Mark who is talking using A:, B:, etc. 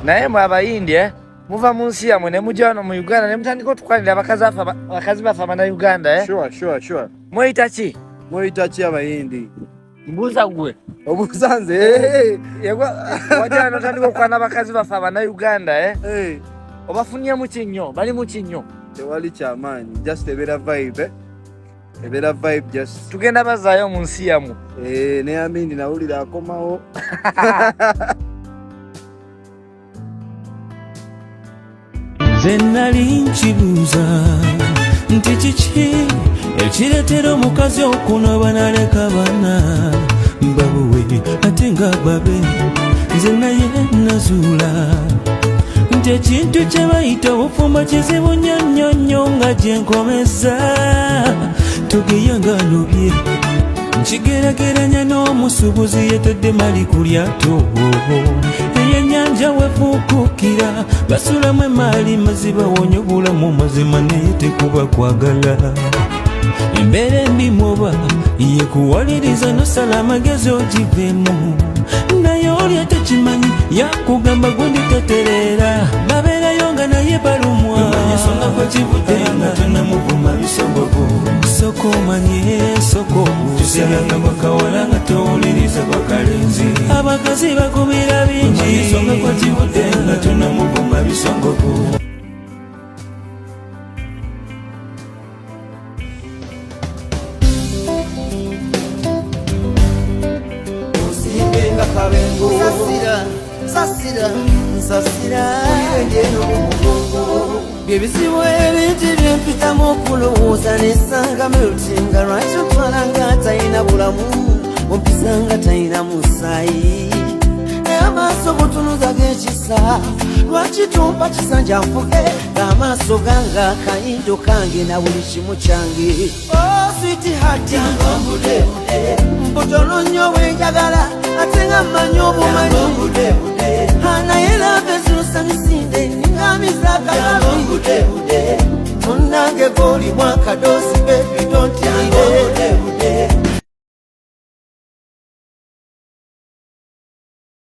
A: naye mwe abayindi muva mu nsi yammwe ne mujja wano mu Uganda ne mutandika otukwanira abakazi baffe Abannayuganda.
B: Sure.
A: Mweyita ki?
B: Mweyita ki abayindi?
A: Mbuuza gwe.
B: Obuuza nze.
A: Wajja wano otandika okukwana abakazi baffe Abannayuganda. Obafunyemu ki nnyo? Bali mu ki nnyo?
B: Tewali kyamaanyi, just ebeera vibe. Ebeera vibe just.
A: Tugenda bazaayo mu nsi yammwe.
B: Ne Amini nawulira akomawo.
C: Nze nali nkibuuza nti kiki ekireetera omukazi okunoba n'aleka baana babuwe ate nga babe. Nze naye nazuula nti ekintu kye bayita obufumbo kizibu nnyo nga gye nkomeza togeya nga nobye nkigeraageranya n'omusuubuzi yeetadde mali ku lyato eyennyanja wefuukukira basulamu emaali maziba wonya obulamu mazima naye tekuba kwagala embeera embi mwoba ye kuwaliriza nosala amagezi ogivemu naye olya tekimanyi yakugamba gundi tetereera babeerayo nga naye balumwa ensonga kwekivudde nga tonamuvuma bisogogo soko omanye soko tuseranga bakawala nga towuliriza bakalenzi abakazi bakumira bingi ensonga kwekivudde nga tonamuvuma bisogogo.
D: Nsasira byebizibu ebingi byempitamu okulowooza nessangamu olutinga lwaki otwala nga talina bulamu ompisa nga talina musaayi naye amaaso gotunuza g'ekisa lwaki tumpa kisanja nfuge ng'amaaso gange akayindo kange na buli kimu kyange. Switi hati mbutono nnyo bwenjagala ate nga mmanyi obumanyi naye lave zilusamisinde ningamiza akalabi munnange g'oli mwakadoozi bebi tontire